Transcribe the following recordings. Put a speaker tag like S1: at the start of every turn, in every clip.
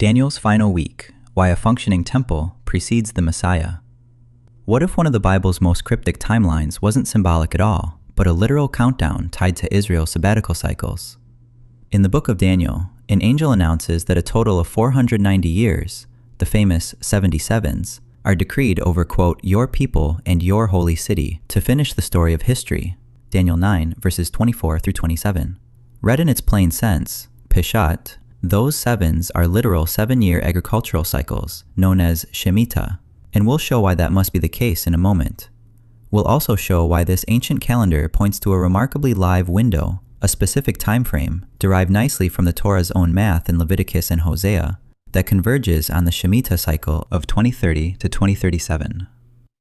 S1: Daniel's final week, why a functioning temple precedes the Messiah. What if one of the Bible's most cryptic timelines wasn't symbolic at all, but a literal countdown tied to Israel's sabbatical cycles? In the book of Daniel, an angel announces that a total of 490 years, the famous 77s, are decreed over, quote, your people and your holy city to finish the story of history. Daniel 9, verses 24 through 27. Read in its plain sense, Peshat, those sevens are literal 7-year agricultural cycles, known as Shemitah, and we'll show why that must be the case in a moment. We'll also show why this ancient calendar points to a remarkably live window, a specific time frame, derived nicely from the Torah's own math in Leviticus and Hosea, that converges on the Shemitah cycle of 2030 to 2037.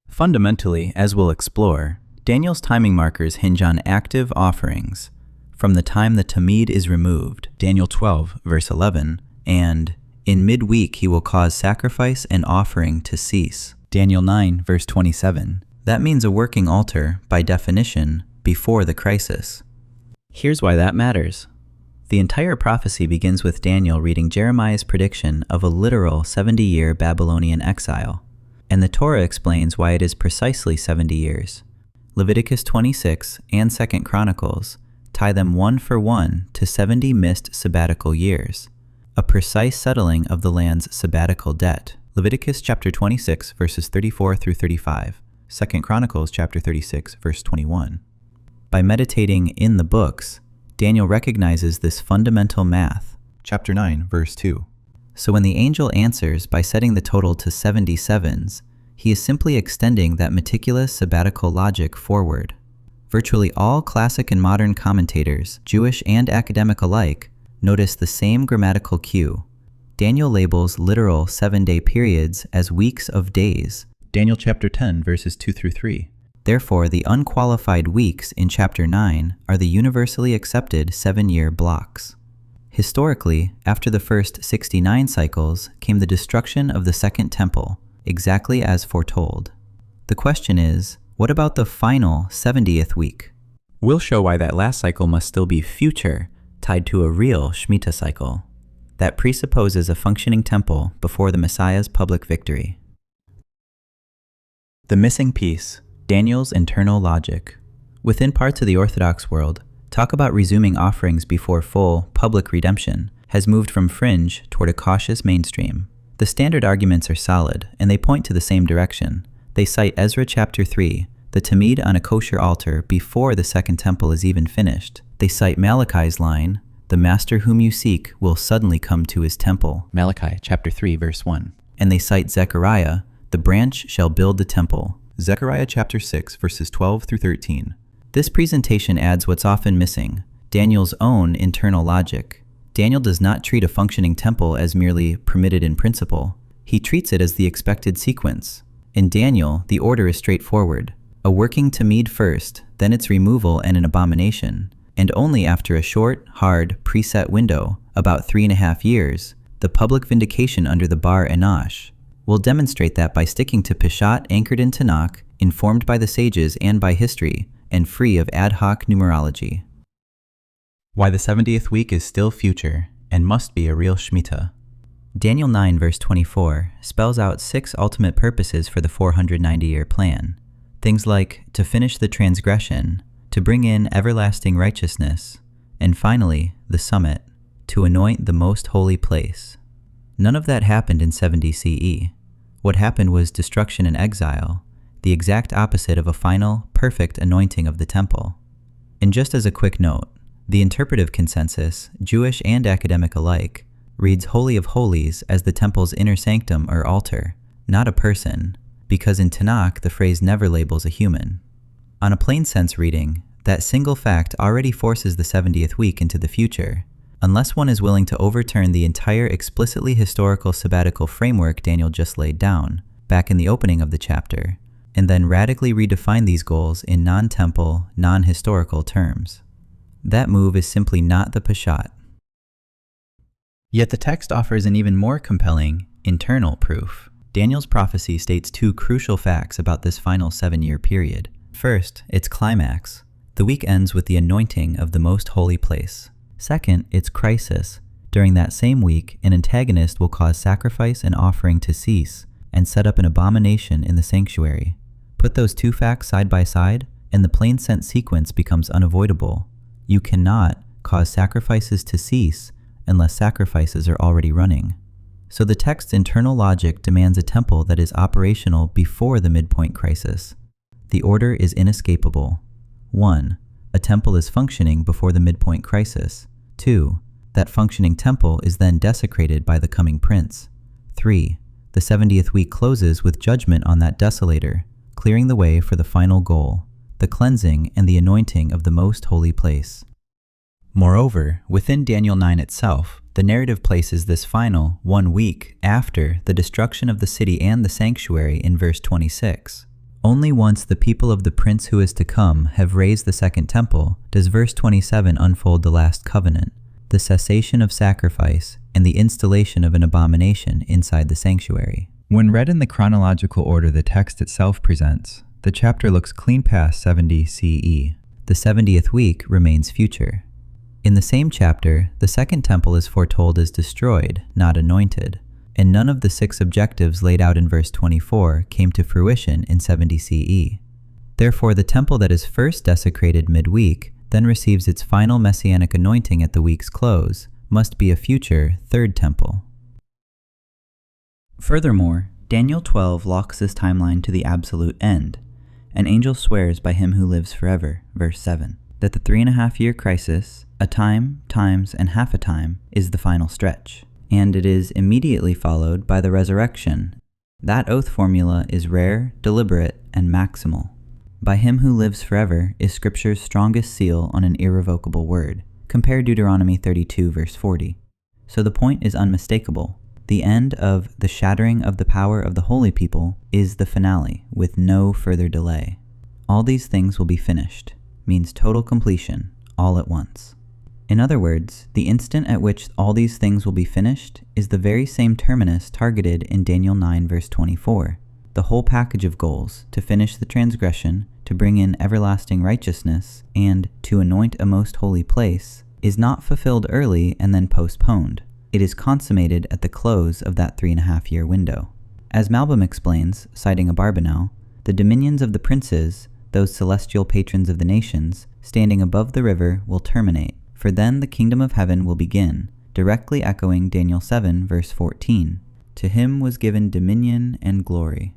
S1: Fundamentally, as we'll explore, Daniel's timing markers hinge on active offerings, from the time the Tamid is removed, Daniel 12, verse 11, and in midweek he will cause sacrifice and offering to cease, Daniel 9, verse 27. That means a working altar, by definition, before the crisis. Here's why that matters. The entire prophecy begins with Daniel reading Jeremiah's prediction of a literal 70-year Babylonian exile, and the Torah explains why it is precisely 70 years. Leviticus 26 and 2 Chronicles tie them one for one to 70 missed sabbatical years, a precise settling of the land's sabbatical debt. Leviticus chapter 26, verses 34 through 35, 2 Chronicles chapter 36, verse 21. By meditating in the books, Daniel recognizes this fundamental math. Chapter 9, verse 2. So when the angel answers by setting the total to 77s, he is simply extending that meticulous sabbatical logic forward. Virtually all classic and modern commentators, Jewish and academic alike, notice the same grammatical cue. Daniel labels literal 7-day periods as weeks of days. Daniel chapter 10, verses 2 through 3. Therefore, the unqualified weeks in chapter 9 are the universally accepted 7-year blocks. Historically, after the first 69 cycles came the destruction of the Second Temple, exactly as foretold. The question is, what about the final 70th week? We'll show why that last cycle must still be future, tied to a real Shemitah cycle. That presupposes a functioning temple before the Messiah's public victory. The missing piece, Daniel's internal logic. Within parts of the Orthodox world, talk about resuming offerings before full, public redemption has moved from fringe toward a cautious mainstream. The standard arguments are solid, and they point to the same direction. They cite Ezra chapter 3, the Tamid on a kosher altar before the Second Temple is even finished. They cite Malachi's line, the master whom you seek will suddenly come to his temple, Malachi chapter 3, verse 1. And they cite Zechariah, the branch shall build the temple, Zechariah chapter 6, verses 12 through 13. This presentation adds what's often missing, Daniel's own internal logic. Daniel does not treat a functioning temple as merely permitted in principle. He treats it as the expected sequence. In Daniel, the order is straightforward. A working Tamid first, then its removal and an abomination, and only after a short, hard, preset window, about 3.5 years, the public vindication under the Bar Enosh. We'll demonstrate that by sticking to Peshat anchored in Tanakh, informed by the sages and by history, and free of ad hoc numerology. Why the 70th week is still future, and must be a real Shemitah. Daniel 9 verse 24 spells out 6 ultimate purposes for the 490-year plan. Things like to finish the transgression, to bring in everlasting righteousness, and finally, the summit, to anoint the most holy place. None of that happened in 70 CE. What happened was destruction and exile, the exact opposite of a final, perfect anointing of the temple. And just as a quick note, the interpretive consensus, Jewish and academic alike, reads Holy of Holies as the temple's inner sanctum or altar, not a person, because in Tanakh the phrase never labels a human. On a plain sense reading, that single fact already forces the 70th week into the future, unless one is willing to overturn the entire explicitly historical sabbatical framework Daniel just laid down, back in the opening of the chapter, and then radically redefine these goals in non-temple, non-historical terms. That move is simply not the Peshat. Yet the text offers an even more compelling, internal proof. Daniel's prophecy states 2 crucial facts about this final 7-year period. First, its climax. The week ends with the anointing of the most holy place. Second, its crisis. During that same week, an antagonist will cause sacrifice and offering to cease and set up an abomination in the sanctuary. Put those two facts side by side, and the plain sense sequence becomes unavoidable. You cannot cause sacrifices to cease unless sacrifices are already running. So the text's internal logic demands a temple that is operational before the midpoint crisis. The order is inescapable. 1. A temple is functioning before the midpoint crisis. 2. That functioning temple is then desecrated by the coming prince. 3. The 70th week closes with judgment on that desolator, clearing the way for the final goal, the cleansing and the anointing of the most holy place. Moreover, within Daniel 9 itself, the narrative places this final 1 week after the destruction of the city and the sanctuary in verse 26. Only once the people of the prince who is to come have raised the second temple does verse 27 unfold the last covenant, the cessation of sacrifice, and the installation of an abomination inside the sanctuary. When read in the chronological order the text itself presents, the chapter looks clean past 70 CE. The 70th week remains future. In the same chapter, the second temple is foretold as destroyed, not anointed, and none of the 6 objectives laid out in verse 24 came to fruition in 70 CE. Therefore, the temple that is first desecrated midweek then receives its final Messianic anointing at the week's close, must be a future third temple. Furthermore, Daniel 12 locks this timeline to the absolute end. An angel swears by him who lives forever, verse 7, that the 3.5-year crisis, a time, times, and half a time, is the final stretch, and it is immediately followed by the resurrection. That oath formula is rare, deliberate, and maximal. By him who lives forever is Scripture's strongest seal on an irrevocable word. Compare Deuteronomy 32 verse 40. So the point is unmistakable. The end of the shattering of the power of the holy people is the finale, with no further delay. All these things will be finished, means total completion, all at once. In other words, the instant at which all these things will be finished is the very same terminus targeted in Daniel 9 verse 24. The whole package of goals, to finish the transgression, to bring in everlasting righteousness, and to anoint a most holy place, is not fulfilled early and then postponed. It is consummated at the close of that 3.5-year window. As Malbim explains, citing Abarbanel, the dominions of the princes, those celestial patrons of the nations, standing above the river, will terminate, for then the kingdom of heaven will begin, directly echoing Daniel 7 verse 14. To him was given dominion and glory.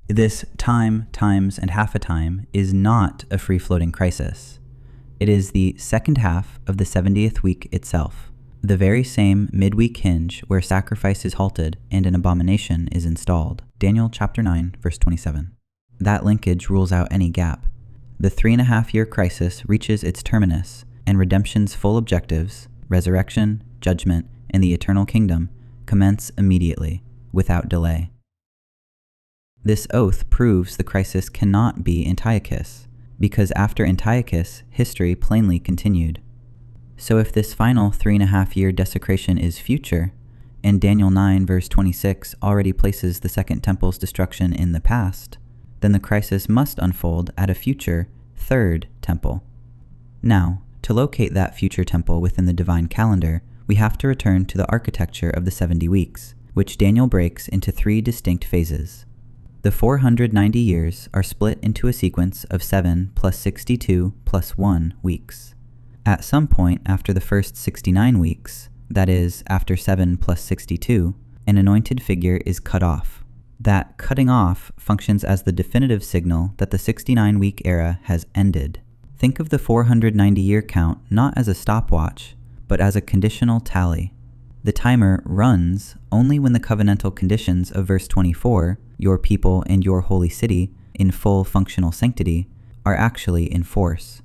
S1: This time, times, and half a time is not a free-floating crisis. It is the second half of the 70th week itself, the very same midweek hinge where sacrifice is halted and an abomination is installed. Daniel chapter 9, verse 27. That linkage rules out any gap. The 3.5-year crisis reaches its terminus, and redemption's full objectives, resurrection, judgment, and the eternal kingdom, commence immediately, without delay. This oath proves the crisis cannot be Antiochus, because after Antiochus, history plainly continued. So if this final 3.5-year desecration is future, and Daniel 9 verse 26 already places the second temple's destruction in the past, then the crisis must unfold at a future third temple. Now, to locate that future temple within the divine calendar, we have to return to the architecture of the 70 weeks, which Daniel breaks into 3 distinct phases. The 490 years are split into a sequence of 7 plus 62 plus 1 weeks. At some point after the first 69 weeks, that is, after 7 plus 62, an anointed figure is cut off. That cutting off functions as the definitive signal that the 69-week era has ended. Think of the 490-year count not as a stopwatch, but as a conditional tally. The timer runs only when the covenantal conditions of verse 24, your people and your holy city, in full functional sanctity, are actually in force.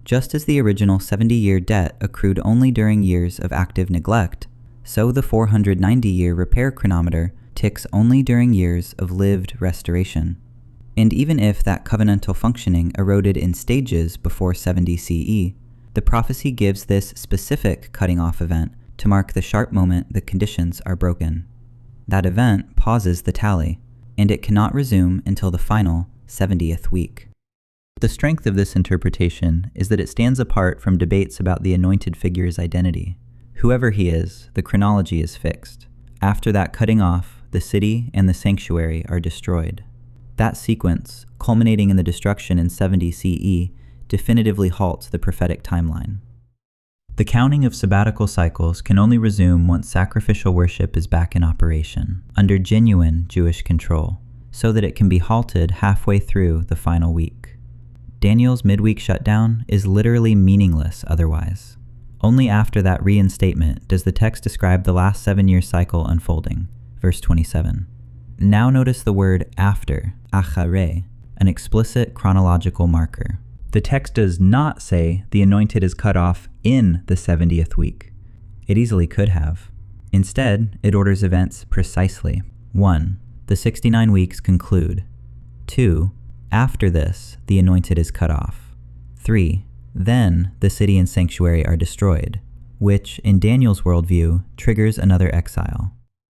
S1: Just as the original 70-year debt accrued only during years of active neglect, so the 490-year repair chronometer ticks only during years of lived restoration. And even if that covenantal functioning eroded in stages before 70 CE, the prophecy gives this specific cutting-off event to mark the sharp moment the conditions are broken. That event pauses the tally, and it cannot resume until the final 70th week. The strength of this interpretation is that it stands apart from debates about the anointed figure's identity. Whoever he is, the chronology is fixed. After that cutting off, the city and the sanctuary are destroyed. That sequence, culminating in the destruction in 70 CE, definitively halts the prophetic timeline. The counting of sabbatical cycles can only resume once sacrificial worship is back in operation, under genuine Jewish control, so that it can be halted halfway through the final week. Daniel's midweek shutdown is literally meaningless otherwise. Only after that reinstatement does the text describe the last 7-year cycle unfolding, verse 27. Now notice the word after, acharei, an explicit chronological marker. The text does not say the anointed is cut off in the 70th week. It easily could have. Instead, it orders events precisely. 1. The 69 weeks conclude. 2. After this, the anointed is cut off. 3. Then the city and sanctuary are destroyed, which, in Daniel's worldview, triggers another exile.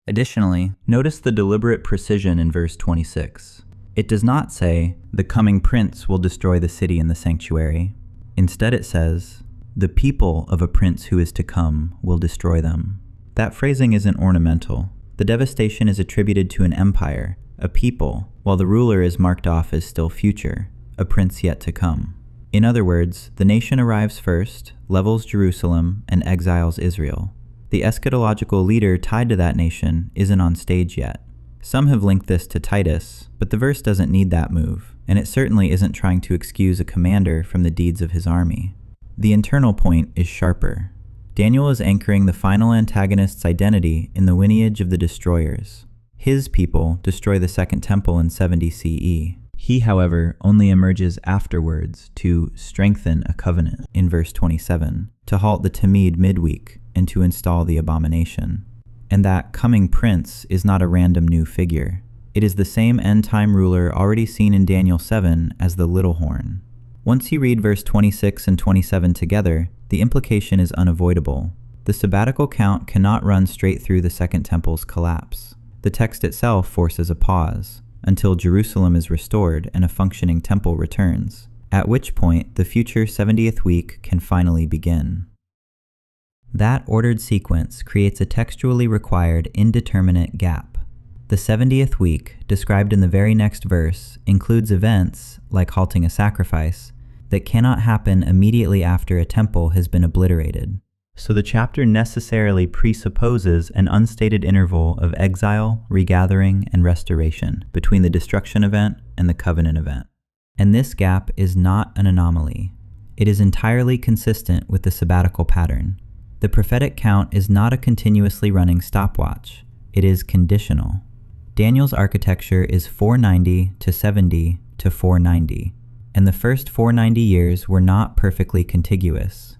S1: Additionally, notice the deliberate precision in verse 26. It does not say, the coming prince will destroy the city and the sanctuary. Instead it says, the people of a prince who is to come will destroy them. That phrasing isn't ornamental. The devastation is attributed to an empire, a people, while the ruler is marked off as still future, a prince yet to come. In other words, the nation arrives first, levels Jerusalem, and exiles Israel. The eschatological leader tied to that nation isn't on stage yet. Some have linked this to Titus, but the verse doesn't need that move, and it certainly isn't trying to excuse a commander from the deeds of his army. The internal point is sharper. Daniel is anchoring the final antagonist's identity in the lineage of the destroyers. His people destroy the Second Temple in 70 CE. He, however, only emerges afterwards to strengthen a covenant in verse 27, to halt the Tamid midweek, and to install the abomination. And that coming prince is not a random new figure. It is the same end-time ruler already seen in Daniel 7 as the little horn. Once you read verse 26 and 27 together, the implication is unavoidable. The sabbatical count cannot run straight through the Second Temple's collapse. The text itself forces a pause, until Jerusalem is restored and a functioning temple returns, at which point the future 70th week can finally begin. That ordered sequence creates a textually required indeterminate gap. The 70th week, described in the very next verse, includes events, like halting a sacrifice, that cannot happen immediately after a temple has been obliterated. So the chapter necessarily presupposes an unstated interval of exile, regathering, and restoration between the destruction event and the covenant event. And this gap is not an anomaly. It is entirely consistent with the sabbatical pattern. The prophetic count is not a continuously running stopwatch. It is conditional. Daniel's architecture is 490 to 70 to 490, and the first 490 years were not perfectly contiguous.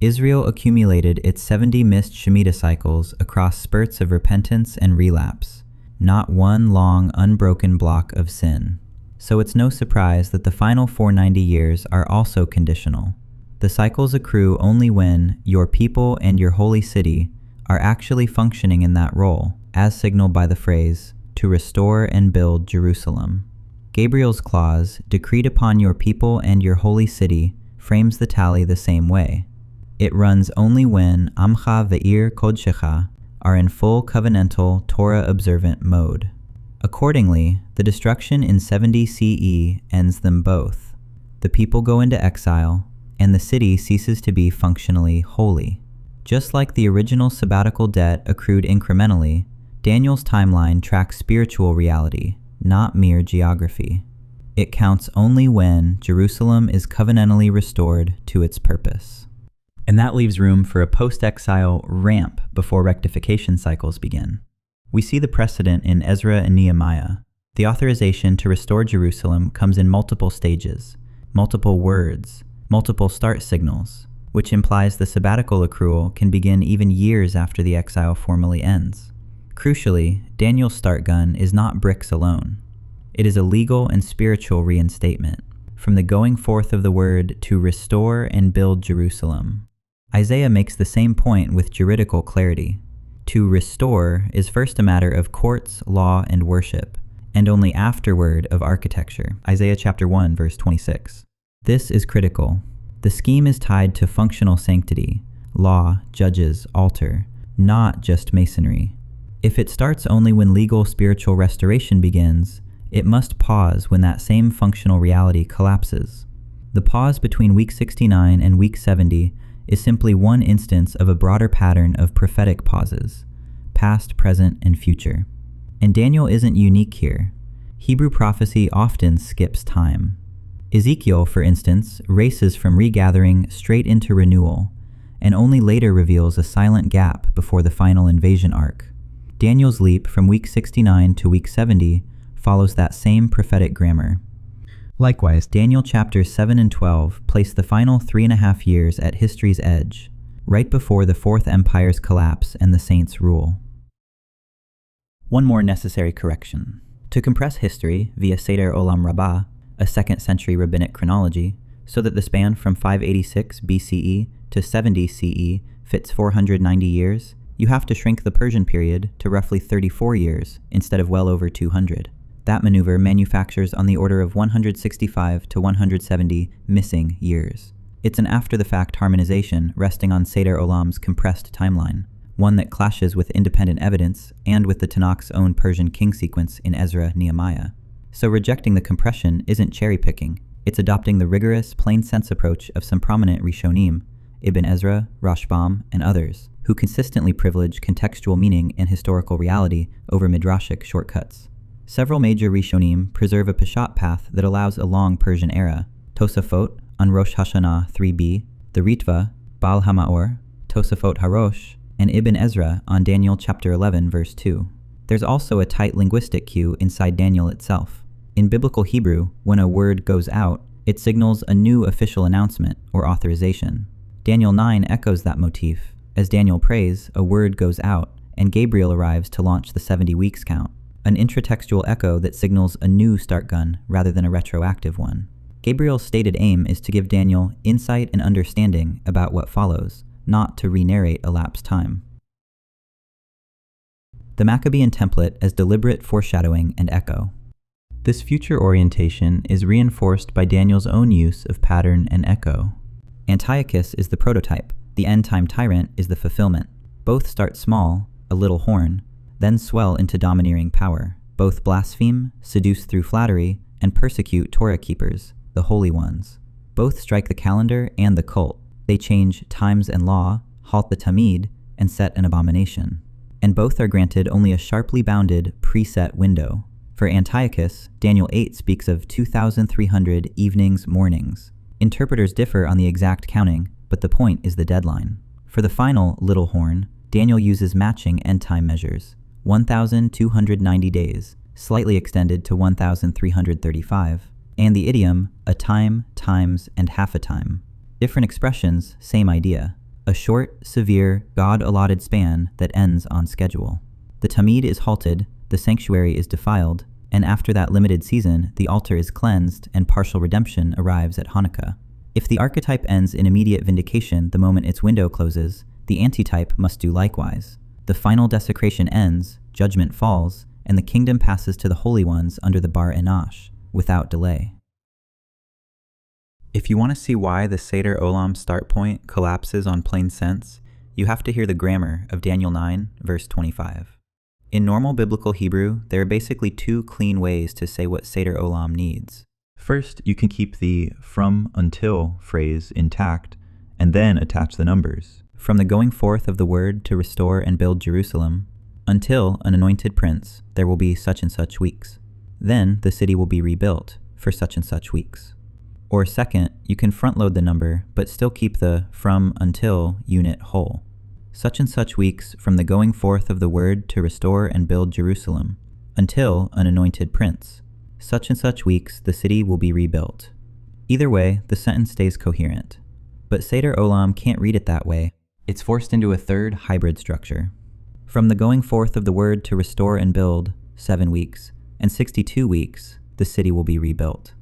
S1: Israel accumulated its 70 missed Shemitah cycles across spurts of repentance and relapse, not one long, unbroken block of sin. So it's no surprise that the final 490 years are also conditional. The cycles accrue only when your people and your holy city are actually functioning in that role, as signaled by the phrase, to restore and build Jerusalem. Gabriel's clause, decreed upon your people and your holy city, frames the tally the same way. It runs only when Amcha ve'ir Kodshecha are in full covenantal Torah-observant mode. Accordingly, the destruction in 70 CE ends them both. The people go into exile, and the city ceases to be functionally holy. Just like the original sabbatical debt accrued incrementally, Daniel's timeline tracks spiritual reality, not mere geography. It counts only when Jerusalem is covenantally restored to its purpose. And that leaves room for a post-exile ramp before rectification cycles begin. We see the precedent in Ezra and Nehemiah. The authorization to restore Jerusalem comes in multiple stages, multiple words, multiple start signals, which implies the sabbatical accrual can begin even years after the exile formally ends. Crucially, Daniel's start gun is not bricks alone. It is a legal and spiritual reinstatement, from the going forth of the word to restore and build Jerusalem. Isaiah makes the same point with juridical clarity. To restore is first a matter of courts, law, and worship, and only afterward of architecture. Isaiah chapter 1, verse 26. This is critical. The scheme is tied to functional sanctity, law, judges, altar, not just masonry. If it starts only when legal spiritual restoration begins, it must pause when that same functional reality collapses. The pause between week 69 and week 70 is simply one instance of a broader pattern of prophetic pauses, past, present, and future. And Daniel isn't unique here. Hebrew prophecy often skips time. Ezekiel, for instance, races from regathering straight into renewal, and only later reveals a silent gap before the final invasion arc. Daniel's leap from week 69 to week 70 follows that same prophetic grammar. Likewise, Daniel chapters 7 and 12 place the final 3.5 years at history's edge, right before the Fourth Empire's collapse and the saints' rule. One more necessary correction. To compress history via Seder Olam Rabbah, a 2nd century rabbinic chronology, so that the span from 586 BCE to 70 CE fits 490 years, you have to shrink the Persian period to roughly 34 years instead of well over 200. That maneuver manufactures on the order of 165 to 170 missing years. It's an after-the-fact harmonization resting on Seder Olam's compressed timeline, one that clashes with independent evidence and with the Tanakh's own Persian king sequence in Ezra-Nehemiah. So rejecting the compression isn't cherry-picking, it's adopting the rigorous, plain-sense approach of some prominent Rishonim, Ibn Ezra, Rashbam, and others, who consistently privilege contextual meaning and historical reality over midrashic shortcuts. Several major Rishonim preserve a Peshat path that allows a long Persian era. Tosafot on Rosh Hashanah 3b, the Ritva, Baal HaMaor, Tosafot HaRosh, and Ibn Ezra on Daniel chapter 11 verse 2. There's also a tight linguistic cue inside Daniel itself. In biblical Hebrew, when a word goes out, it signals a new official announcement or authorization. Daniel 9 echoes that motif. As Daniel prays, a word goes out, and Gabriel arrives to launch the 70 weeks count, an intratextual echo that signals a new start gun rather than a retroactive one. Gabriel's stated aim is to give Daniel insight and understanding about what follows, not to re-narrate elapsed time. The Maccabean template as deliberate foreshadowing and echo. This future orientation is reinforced by Daniel's own use of pattern and echo. Antiochus is the prototype, the end-time tyrant is the fulfillment. Both start small, a little horn, then swell into domineering power. Both blaspheme, seduce through flattery, and persecute Torah keepers, the holy ones. Both strike the calendar and the cult. They change times and law, halt the Tamid, and set an abomination. And both are granted only a sharply bounded, preset window. For Antiochus, Daniel 8 speaks of 2,300 evenings, mornings. Interpreters differ on the exact counting, but the point is the deadline. For the final little horn, Daniel uses matching end-time measures, 1,290 days, slightly extended to 1,335, and the idiom, a time, times, and half a time. Different expressions, same idea. A short, severe, God-allotted span that ends on schedule. The Tamid is halted, the sanctuary is defiled, and after that limited season, the altar is cleansed and partial redemption arrives at Hanukkah. If the archetype ends in immediate vindication the moment its window closes, the antitype must do likewise. The final desecration ends, judgment falls, and the kingdom passes to the holy ones under the Bar Enosh, without delay. If you want to see why the Seder Olam start point collapses on plain sense, you have to hear the grammar of Daniel 9, verse 25. In normal biblical Hebrew, there are basically two clean ways to say what Seder Olam needs. First, you can keep the from until phrase intact, and then attach the numbers. From the going forth of the word to restore and build Jerusalem, until an anointed prince, there will be such and such weeks. Then the city will be rebuilt for such and such weeks. Or second, you can front load the number, but still keep the from until unit whole. Such and such weeks from the going forth of the word to restore and build Jerusalem, until an anointed prince. Such and such weeks the city will be rebuilt. Either way, the sentence stays coherent. But Seder Olam can't read it that way. It's forced into a third hybrid structure. From the going forth of the word to restore and build, 7 weeks, and 62 weeks, the city will be rebuilt.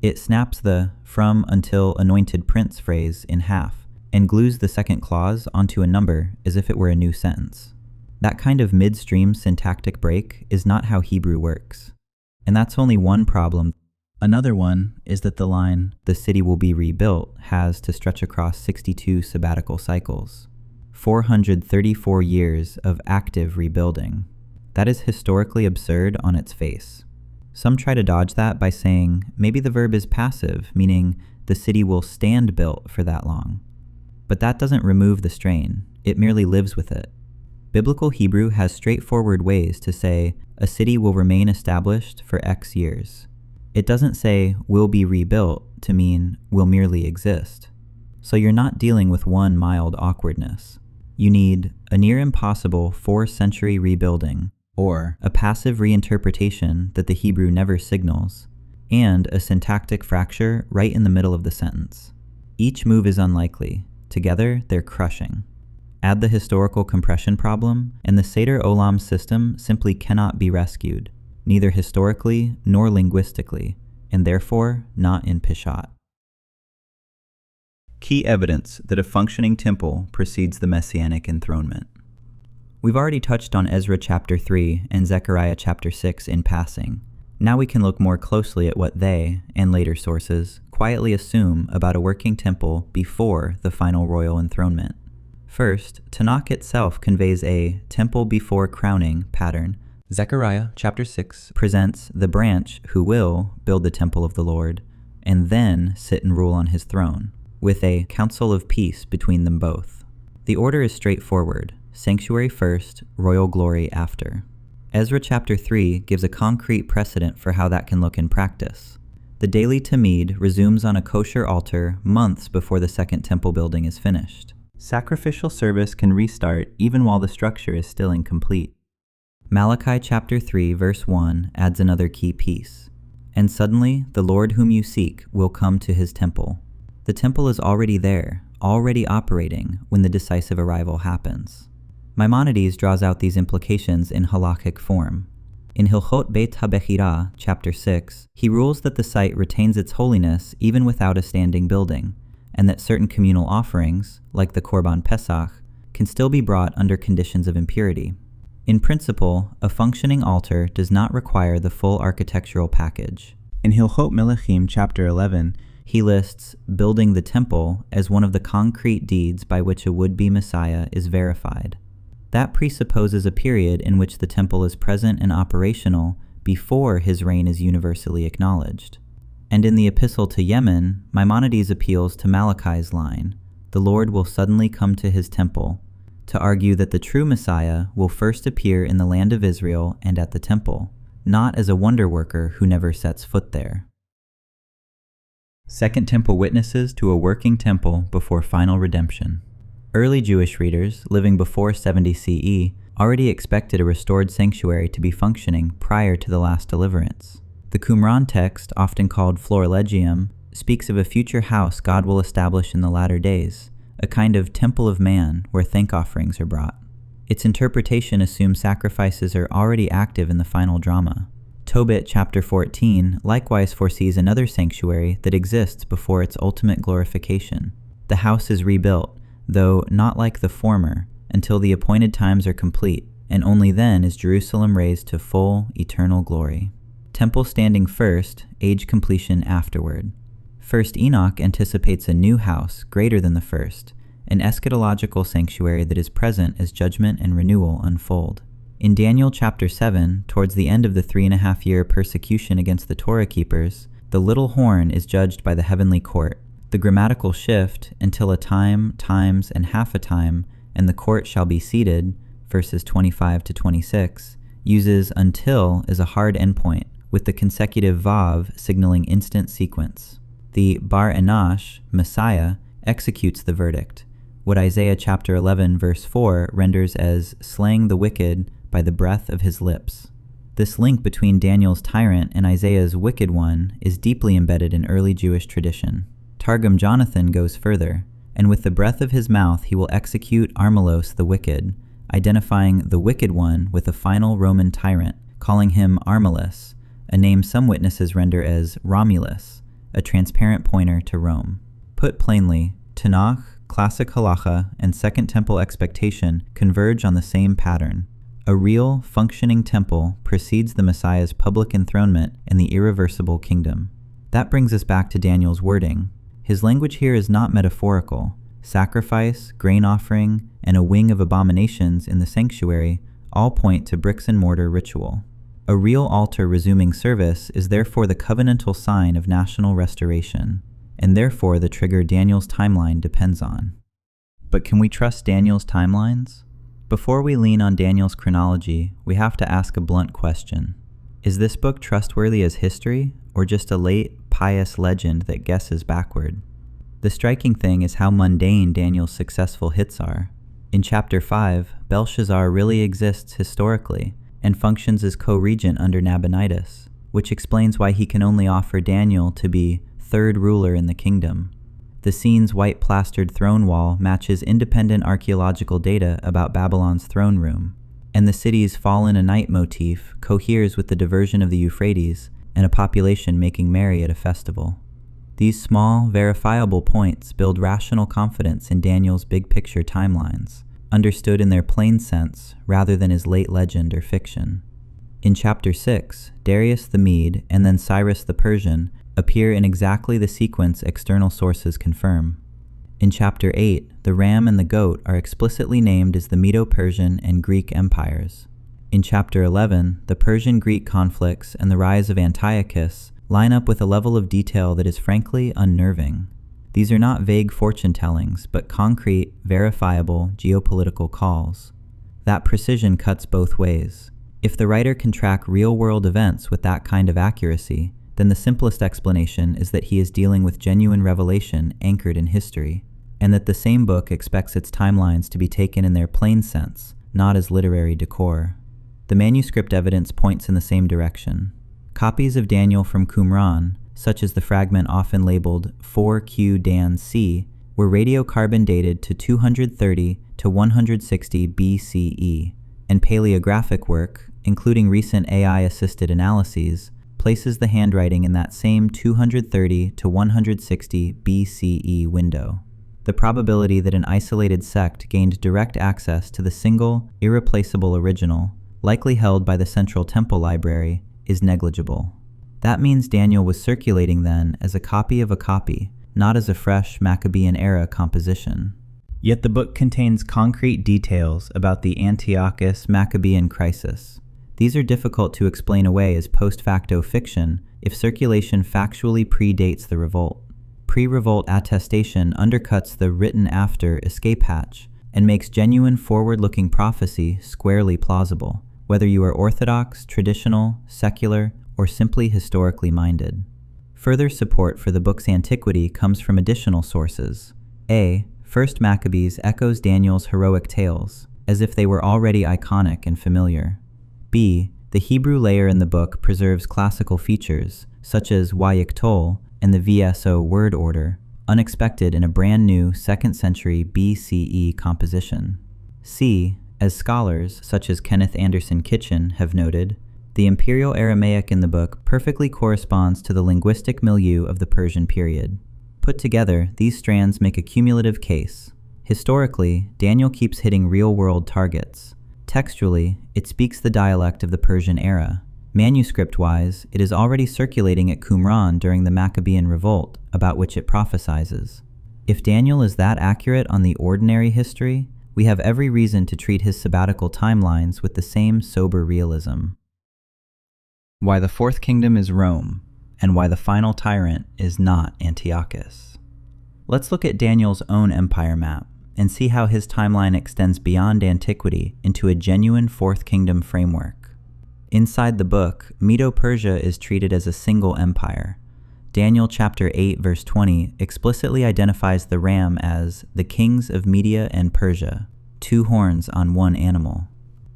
S1: It snaps the from until anointed prince phrase in half and glues the second clause onto a number as if it were a new sentence. That kind of midstream syntactic break is not how Hebrew works. And that's only one problem. Another one is that the line, "the city will be rebuilt," has to stretch across 62 sabbatical cycles. 434 years of active rebuilding. That is historically absurd on its face. Some try to dodge that by saying maybe the verb is passive, meaning the city will stand built for that long. But that doesn't remove the strain, it merely lives with it. Biblical Hebrew has straightforward ways to say a city will remain established for X years. It doesn't say will be rebuilt to mean will merely exist. So you're not dealing with one mild awkwardness. You need a near impossible 4-century rebuilding, or a passive reinterpretation that the Hebrew never signals, and a syntactic fracture right in the middle of the sentence. Each move is unlikely. Together, they're crushing. Add the historical compression problem, and the Seder Olam system simply cannot be rescued, neither historically nor linguistically, and therefore not in Peshat. Key evidence that a functioning temple precedes the Messianic enthronement. We've already touched on Ezra chapter 3 and Zechariah chapter 6 in passing. Now we can look more closely at what they, and later sources, quietly assume about a working temple before the final royal enthronement. First, Tanakh itself conveys a temple before crowning pattern. Zechariah chapter 6 presents the branch who will build the temple of the Lord, and then sit and rule on his throne, with a council of peace between them both. The order is straightforward: sanctuary first, royal glory after. Ezra chapter 3 gives a concrete precedent for how that can look in practice. The daily Tamid resumes on a kosher altar months before the second temple building is finished. Sacrificial service can restart even while the structure is still incomplete. Malachi chapter 3 verse 1 adds another key piece. And suddenly the Lord whom you seek will come to his temple. The temple is already there, already operating when the decisive arrival happens. Maimonides draws out these implications in halakhic form. In Hilchot Beit HaBechirah, chapter 6, he rules that the site retains its holiness even without a standing building, and that certain communal offerings, like the Korban Pesach, can still be brought under conditions of impurity. In principle, a functioning altar does not require the full architectural package. In Hilchot Melechim, chapter 11, he lists building the temple as one of the concrete deeds by which a would-be Messiah is verified. That presupposes a period in which the temple is present and operational before his reign is universally acknowledged. And in the epistle to Yemen, Maimonides appeals to Malachi's line, "The Lord will suddenly come to his temple," to argue that the true Messiah will first appear in the land of Israel and at the temple, not as a wonder worker who never sets foot there. Second Temple witnesses to a working temple before final redemption. Early Jewish readers, living before 70 CE, already expected a restored sanctuary to be functioning prior to the last deliverance. The Qumran text, often called Florilegium, speaks of a future house God will establish in the latter days, a kind of temple of man where thank offerings are brought. Its interpretation assumes sacrifices are already active in the final drama. Tobit chapter 14 likewise foresees another sanctuary that exists before its ultimate glorification. The house is rebuilt, though not like the former, until the appointed times are complete, and only then is Jerusalem raised to full, eternal glory. Temple standing first, age completion afterward. First Enoch anticipates a new house greater than the first, an eschatological sanctuary that is present as judgment and renewal unfold. In Daniel chapter 7, towards the end of the 3.5-year persecution against the Torah keepers, the little horn is judged by the heavenly court. The grammatical shift, until a time, times, and half a time, and the court shall be seated, verses 25 to 26, uses until as a hard endpoint, with the consecutive vav signaling instant sequence. The Bar Enash, Messiah, executes the verdict, what Isaiah chapter 11 verse 4 renders as slaying the wicked by the breath of his lips. This link between Daniel's tyrant and Isaiah's wicked one is deeply embedded in early Jewish tradition. Targum Jonathan goes further, and with the breath of his mouth he will execute Armelos the wicked, identifying the wicked one with a final Roman tyrant, calling him Armelus, a name some witnesses render as Romulus, a transparent pointer to Rome. Put plainly, Tanakh, classic halacha, and Second Temple expectation converge on the same pattern. A real, functioning temple precedes the Messiah's public enthronement in the irreversible kingdom. That brings us back to Daniel's wording. His language here is not metaphorical. Sacrifice, grain offering, and a wing of abominations in the sanctuary all point to bricks and mortar ritual. A real altar resuming service is therefore the covenantal sign of national restoration, and therefore the trigger Daniel's timeline depends on. But can we trust Daniel's timelines? Before we lean on Daniel's chronology, we have to ask a blunt question. Is this book trustworthy as history, or just a late, pious legend that guesses backward? The striking thing is how mundane Daniel's successful hits are. In chapter 5, Belshazzar really exists historically and functions as co-regent under Nabonidus, which explains why he can only offer Daniel to be third ruler in the kingdom. The scene's white-plastered throne wall matches independent archaeological data about Babylon's throne room, and the city's fallen a night motif coheres with the diversion of the Euphrates and a population making merry at a festival. These small, verifiable points build rational confidence in Daniel's big-picture timelines, understood in their plain sense rather than as late legend or fiction. In chapter 6, Darius the Mede and then Cyrus the Persian appear in exactly the sequence external sources confirm. In chapter 8, the ram and the goat are explicitly named as the Medo-Persian and Greek empires. In chapter 11, the Persian-Greek conflicts and the rise of Antiochus line up with a level of detail that is frankly unnerving. These are not vague fortune-tellings, but concrete, verifiable geopolitical calls. That precision cuts both ways. If the writer can track real-world events with that kind of accuracy, then the simplest explanation is that he is dealing with genuine revelation anchored in history, and that the same book expects its timelines to be taken in their plain sense, not as literary decor. The manuscript evidence points in the same direction. Copies of Daniel from Qumran, such as the fragment often labeled 4Q Dan C, were radiocarbon dated to 230 to 160 BCE, and paleographic work, including recent AI-assisted analyses, places the handwriting in that same 230 to 160 BCE window. The probability that an isolated sect gained direct access to the single, irreplaceable original, likely held by the Central Temple Library, is negligible. That means Daniel was circulating then as a copy of a copy, not as a fresh Maccabean-era composition. Yet the book contains concrete details about the Antiochus Maccabean crisis. These are difficult to explain away as post-facto fiction if circulation factually predates the revolt. Pre-revolt attestation undercuts the written-after escape hatch and makes genuine forward-looking prophecy squarely plausible, whether you are orthodox, traditional, secular, or simply historically minded. Further support for the book's antiquity comes from additional sources. A. First Maccabees echoes Daniel's heroic tales, as if they were already iconic and familiar. B. The Hebrew layer in the book preserves classical features, such as Wayiktol and the VSO word order, unexpected in a brand new 2nd century BCE composition. C. As scholars, such as Kenneth Anderson Kitchen, have noted, the Imperial Aramaic in the book perfectly corresponds to the linguistic milieu of the Persian period. Put together, these strands make a cumulative case. Historically, Daniel keeps hitting real-world targets. Textually, it speaks the dialect of the Persian era. Manuscript-wise, it is already circulating at Qumran during the Maccabean revolt, about which it prophesizes. If Daniel is that accurate on the ordinary history, we have every reason to treat his sabbatical timelines with the same sober realism. Why the Fourth Kingdom is Rome, and why the Final Tyrant is not Antiochus. Let's look at Daniel's own empire map and see how his timeline extends beyond antiquity into a genuine Fourth Kingdom framework. Inside the book, Medo-Persia is treated as a single empire. Daniel chapter 8 verse 20 explicitly identifies the ram as the kings of Media and Persia, 2 horns on 1 animal.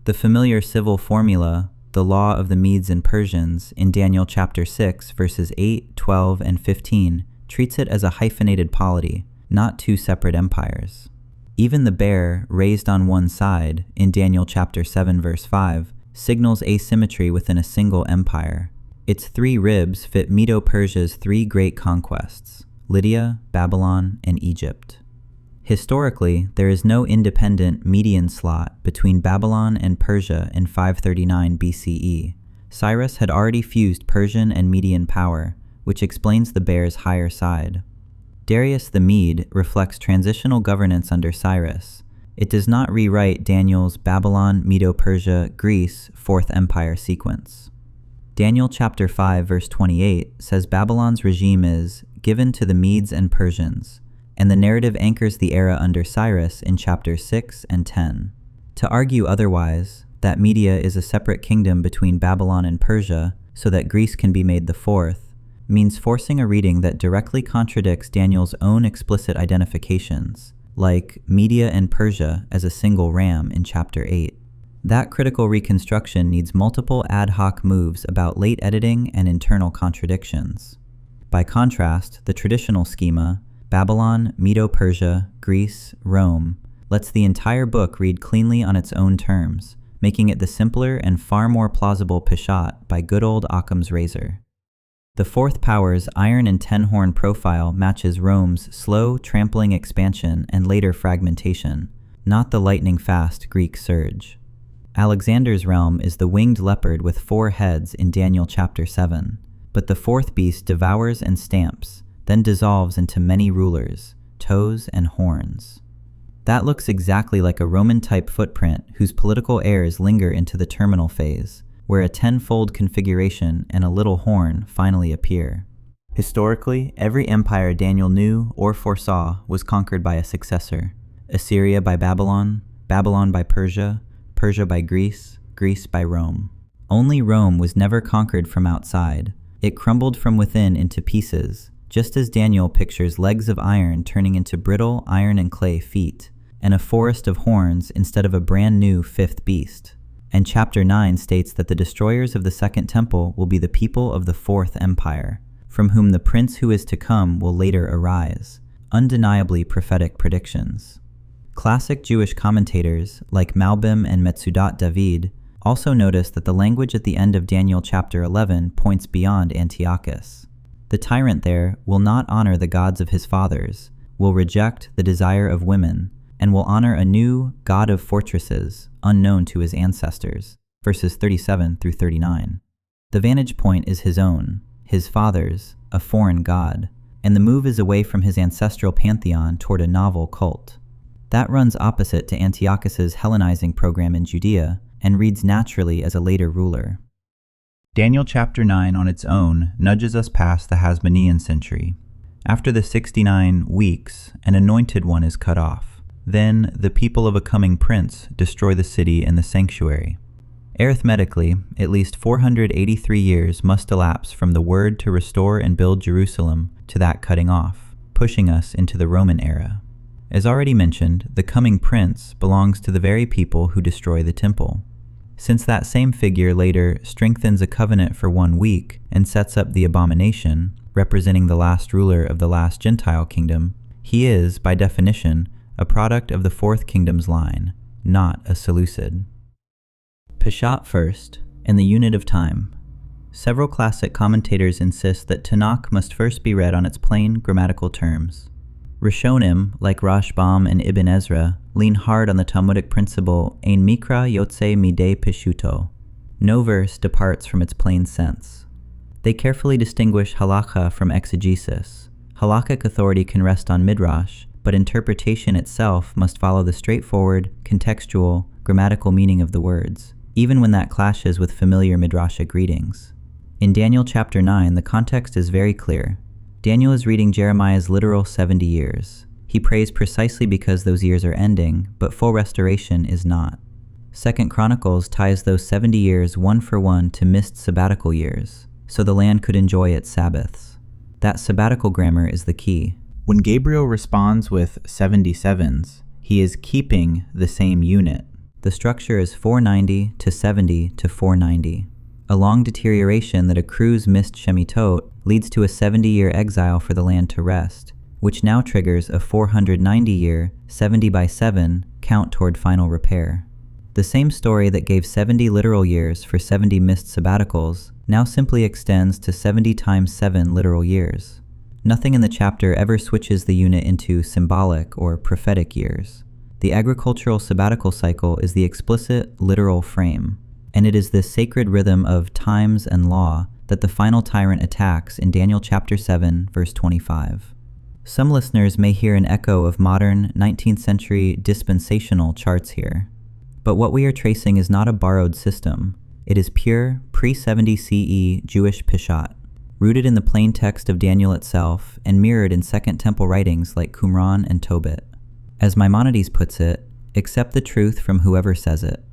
S1: The familiar civil formula, the law of the Medes and Persians, in Daniel chapter 6 verses 8, 12, and 15 treats it as a hyphenated polity, not 2 separate empires. Even the bear, raised on one side, in Daniel chapter 7 verse 5, signals asymmetry within a single empire. Its 3 ribs fit Medo-Persia's 3 great conquests, Lydia, Babylon, and Egypt. Historically, there is no independent median slot between Babylon and Persia in 539 BCE. Cyrus had already fused Persian and Median power, which explains the bear's higher side. Darius the Mede reflects transitional governance under Cyrus. It does not rewrite Daniel's Babylon, Medo-Persia, Greece, Fourth Empire sequence. Daniel chapter 5 verse 28 says Babylon's regime is given to the Medes and Persians, and the narrative anchors the era under Cyrus in chapters 6 and 10. To argue otherwise, that Media is a separate kingdom between Babylon and Persia, so that Greece can be made the fourth, means forcing a reading that directly contradicts Daniel's own explicit identifications, like Media and Persia as a single ram in chapter 8. That critical reconstruction needs multiple ad hoc moves about late editing and internal contradictions. By contrast, the traditional schema, Babylon, Medo-Persia, Greece, Rome, lets the entire book read cleanly on its own terms, making it the simpler and far more plausible Peshat by good old Occam's razor. The fourth power's iron and ten-horn profile matches Rome's slow, trampling expansion and later fragmentation, not the lightning-fast Greek surge. Alexander's realm is the winged leopard with 4 heads in Daniel chapter 7, but the fourth beast devours and stamps, then dissolves into many rulers, toes and horns. That looks exactly like a Roman-type footprint whose political heirs linger into the terminal phase, where a 10-fold configuration and a little horn finally appear. Historically, every empire Daniel knew or foresaw was conquered by a successor. Assyria by Babylon, Babylon by Persia, Persia by Greece, Greece by Rome. Only Rome was never conquered from outside. It crumbled from within into pieces, just as Daniel pictures legs of iron turning into brittle iron and clay feet, and a forest of horns instead of a brand new fifth beast. And chapter 9 states that the destroyers of the Second Temple will be the people of the Fourth Empire, from whom the prince who is to come will later arise. Undeniably prophetic predictions. Classic Jewish commentators, like Malbim and Metsudat David, also notice that the language at the end of Daniel chapter 11 points beyond Antiochus. The tyrant there will not honor the gods of his fathers, will reject the desire of women, and will honor a new god of fortresses, unknown to his ancestors, verses 37 through 39. The vantage point is his own, his father's, a foreign god, and the move is away from his ancestral pantheon toward a novel cult. That runs opposite to Antiochus's Hellenizing program in Judea, and reads naturally as a later ruler. Daniel chapter 9 on its own nudges us past the Hasmonean century. After the 69 weeks, an anointed one is cut off. Then the people of a coming prince destroy the city and the sanctuary. Arithmetically, at least 483 years must elapse from the word to restore and build Jerusalem to that cutting off, pushing us into the Roman era. As already mentioned, the coming prince belongs to the very people who destroy the temple. Since that same figure later strengthens a covenant for 1 week and sets up the abomination, representing the last ruler of the last Gentile kingdom, he is, by definition, a product of the Fourth Kingdom's line, not a Seleucid. Peshat first, and the unit of time. Several classic commentators insist that Tanakh must first be read on its plain grammatical terms. Rishonim, like Rashbam and Ibn Ezra, lean hard on the Talmudic principle Ein Mikra Yotze Midei Peshuto. No verse departs from its plain sense. They carefully distinguish halakha from exegesis. Halakhic authority can rest on midrash, but interpretation itself must follow the straightforward, contextual, grammatical meaning of the words, even when that clashes with familiar midrashic readings. In Daniel chapter 9, the context is very clear. Daniel is reading Jeremiah's literal 70 years. He prays precisely because those years are ending, but full restoration is not. 2 Chronicles ties those 70 years one for one to missed sabbatical years, so the land could enjoy its Sabbaths. That sabbatical grammar is the key. When Gabriel responds with 77s, he is keeping the same unit. The structure is 490 to 70 to 490. A long deterioration that accrues missed Shemitah leads to a 70-year exile for the land to rest, which now triggers a 490-year, 70 by 7 count toward final repair. The same story that gave 70 literal years for 70 missed sabbaticals now simply extends to 70 times 7 literal years. Nothing in the chapter ever switches the unit into symbolic or prophetic years. The agricultural sabbatical cycle is the explicit, literal frame, and it is this sacred rhythm of times and law that the Final Tyrant attacks in Daniel chapter 7, verse 25. Some listeners may hear an echo of modern 19th century dispensational charts here, but what we are tracing is not a borrowed system. It is pure pre-70 CE Jewish Peshat, rooted in the plain text of Daniel itself and mirrored in Second Temple writings like Qumran and Tobit. As Maimonides puts it, accept the truth from whoever says it.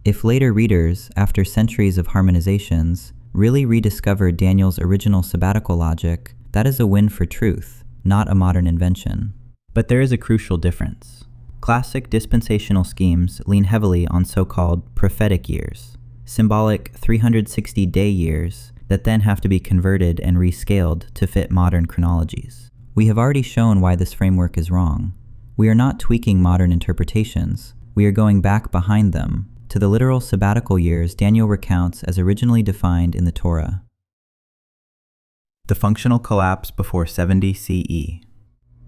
S1: If later readers, after centuries of harmonizations, really rediscovered Daniel's original sabbatical logic, that is a win for truth, not a modern invention. But there is a crucial difference. Classic dispensational schemes lean heavily on so-called prophetic years, symbolic 360-day years that then have to be converted and rescaled to fit modern chronologies. We have already shown why this framework is wrong. We are not tweaking modern interpretations. We are going back behind them to the literal sabbatical years Daniel recounts as originally defined in the Torah. The functional collapse before 70 CE.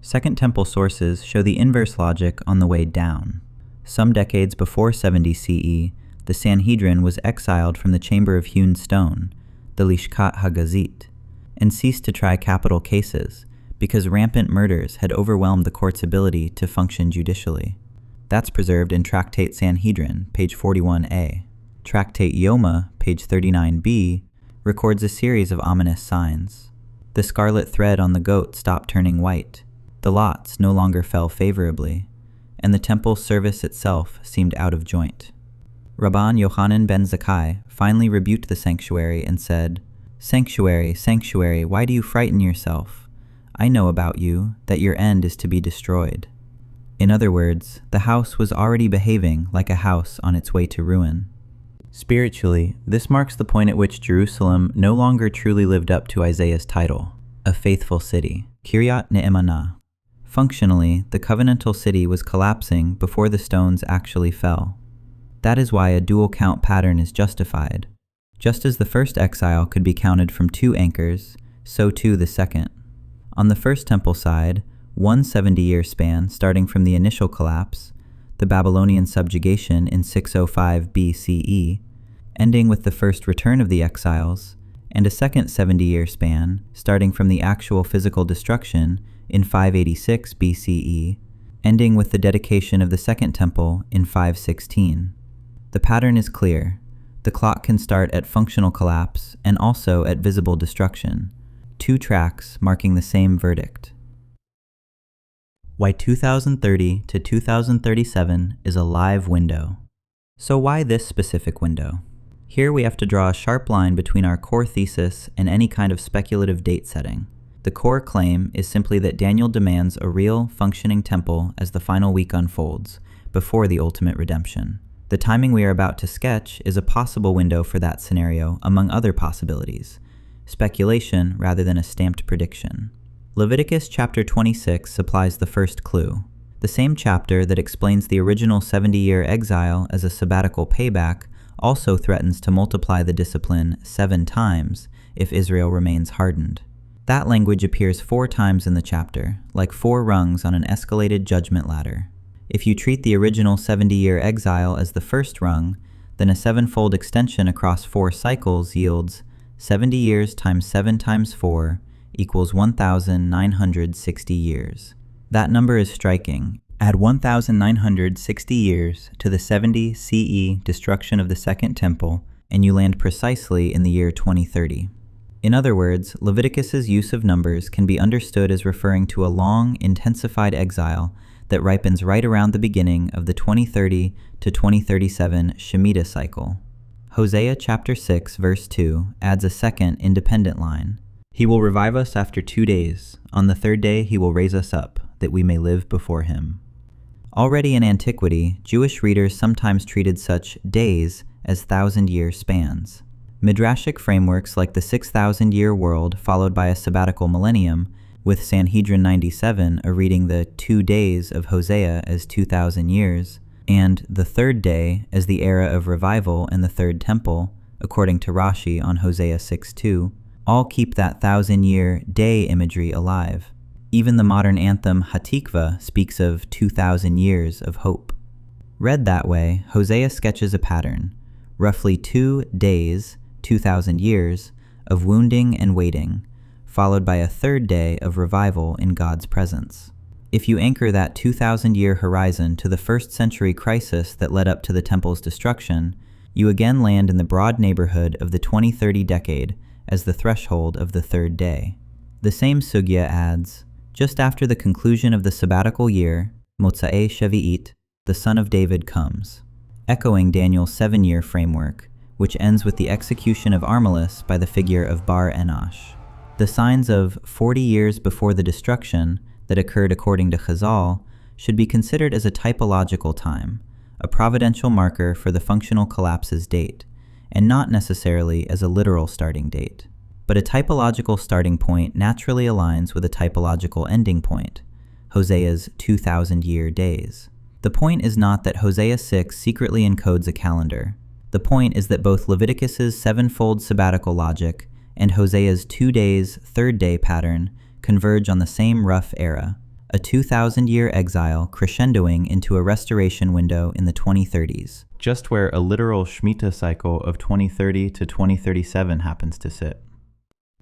S1: Second Temple sources show the inverse logic on the way down. Some decades before 70 CE, the Sanhedrin was exiled from the chamber of hewn stone, the Lishkat Hagazit, and ceased to try capital cases because rampant murders had overwhelmed the court's ability to function judicially. That's preserved in Tractate Sanhedrin, page 41a. Tractate Yoma, page 39b, records a series of ominous signs. The scarlet thread on the goat stopped turning white, the lots no longer fell favorably, and the temple service itself seemed out of joint. Rabban Yochanan ben Zakkai finally rebuked the sanctuary and said, "Sanctuary, sanctuary, why do you frighten yourself? I know about you, that your end is to be destroyed." In other words, the house was already behaving like a house on its way to ruin. Spiritually, this marks the point at which Jerusalem no longer truly lived up to Isaiah's title, a faithful city, Kiryat Ne'emanah. Functionally, the covenantal city was collapsing before the stones actually fell. That is why a dual count pattern is justified. Just as the first exile could be counted from 2 anchors, so too the second. On the First Temple side, one 70-year span starting from the initial collapse, the Babylonian subjugation in 605 BCE, ending with the first return of the exiles, and a second 70-year span starting from the actual physical destruction in 586 BCE, ending with the dedication of the Second Temple in 516. The pattern is clear. The clock can start at functional collapse and also at visible destruction, 2 tracks marking the same verdict. Why 2030 to 2037 is a live window. So why this specific window? Here we have to draw a sharp line between our core thesis and any kind of speculative date setting. The core claim is simply that Daniel demands a real, functioning temple as the final week unfolds, before the ultimate redemption. The timing we are about to sketch is a possible window for that scenario, among other possibilities. Speculation rather than a stamped prediction. Leviticus chapter 26 supplies the first clue. The same chapter that explains the original 70-year exile as a sabbatical payback also threatens to multiply the discipline 7 times if Israel remains hardened. That language appears 4 times in the chapter, like 4 rungs on an escalated judgment ladder. If you treat the original 70-year exile as the first rung, then a 7-fold extension across 4 cycles yields 70 years times 7 times 4 equals 1,960 years. That number is striking. Add 1,960 years to the 70 CE destruction of the Second Temple, and you land precisely in the year 2030. In other words, Leviticus's use of numbers can be understood as referring to a long, intensified exile that ripens right around the beginning of the 2030 to 2037 Shemitah cycle. Hosea chapter 6 verse 2 adds a second independent line. He will revive us after 2 days. On the 3rd day he will raise us up, that we may live before him. Already in antiquity, Jewish readers sometimes treated such days as 1,000-year spans. Midrashic frameworks like the 6,000-year world followed by a sabbatical millennium, with Sanhedrin 97 reading the 2 days of Hosea as 2,000 years, and the 3rd day as the era of revival in the Third Temple, according to Rashi on Hosea 6:2, all keep that 1,000-year day imagery alive. Even the modern anthem Hatikva speaks of 2,000 years of hope. Read that way, Hosea sketches a pattern. Roughly 2 days, 2,000 years, of wounding and waiting, followed by a third day of revival in God's presence. If you anchor that 2,000-year horizon to the first century crisis that led up to the temple's destruction, you again land in the broad neighborhood of the 2030 decade as the threshold of the third day. The same sugya adds, just after the conclusion of the sabbatical year, Motza'e Shevi'it, the son of David comes, echoing Daniel's 7-year framework, which ends with the execution of Armilus by the figure of Bar Enosh. The signs of 40 years before the destruction that occurred according to Chazal should be considered as a typological time, a providential marker for the functional collapse's date, and not necessarily as a literal starting date. But a typological starting point naturally aligns with a typological ending point, Hosea's 2,000-year days. The point is not that Hosea 6 secretly encodes a calendar. The point is that both Leviticus's sevenfold sabbatical logic and Hosea's 2 days, third day pattern converge on the same rough era, a 2,000-year exile crescendoing into a restoration window in the 2030s, just where a literal Shemitah cycle of 2030 to 2037 happens to sit.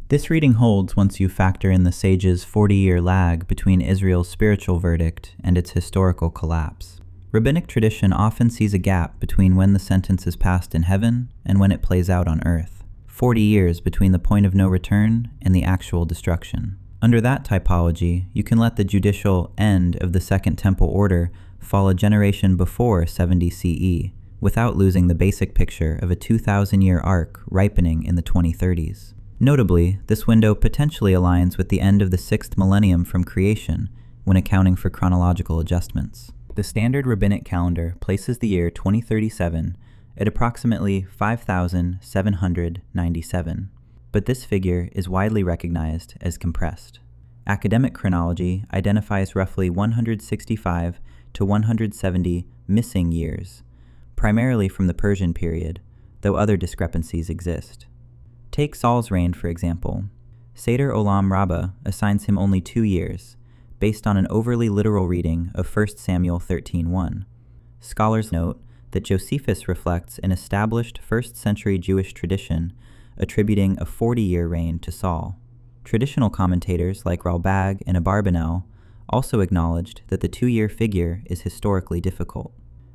S1: This reading holds once you factor in the sage's 40-year lag between Israel's spiritual verdict and its historical collapse. Rabbinic tradition often sees a gap between when the sentence is passed in heaven and when it plays out on earth, 40 years between the point of no return and the actual destruction. Under that typology, you can let the judicial end of the Second Temple order fall a generation before 70 CE, without losing the basic picture of a 2,000-year arc ripening in the 2030s. Notably, this window potentially aligns with the end of the 6th millennium from creation when accounting for chronological adjustments. The standard rabbinic calendar places the year 2037 at approximately 5,797, but this figure is widely recognized as compressed. Academic chronology identifies roughly 165 to 170 missing years, primarily from the Persian period, though other discrepancies exist. Take Saul's reign, for example. Seder Olam Rabbah assigns him only 2 years, based on an overly literal reading of 1 Samuel 13:1. Scholars note that Josephus reflects an established first-century Jewish tradition attributing a 40-year reign to Saul. Traditional commentators like Ralbag and Abarbanel also acknowledged that the 2-year figure is historically difficult.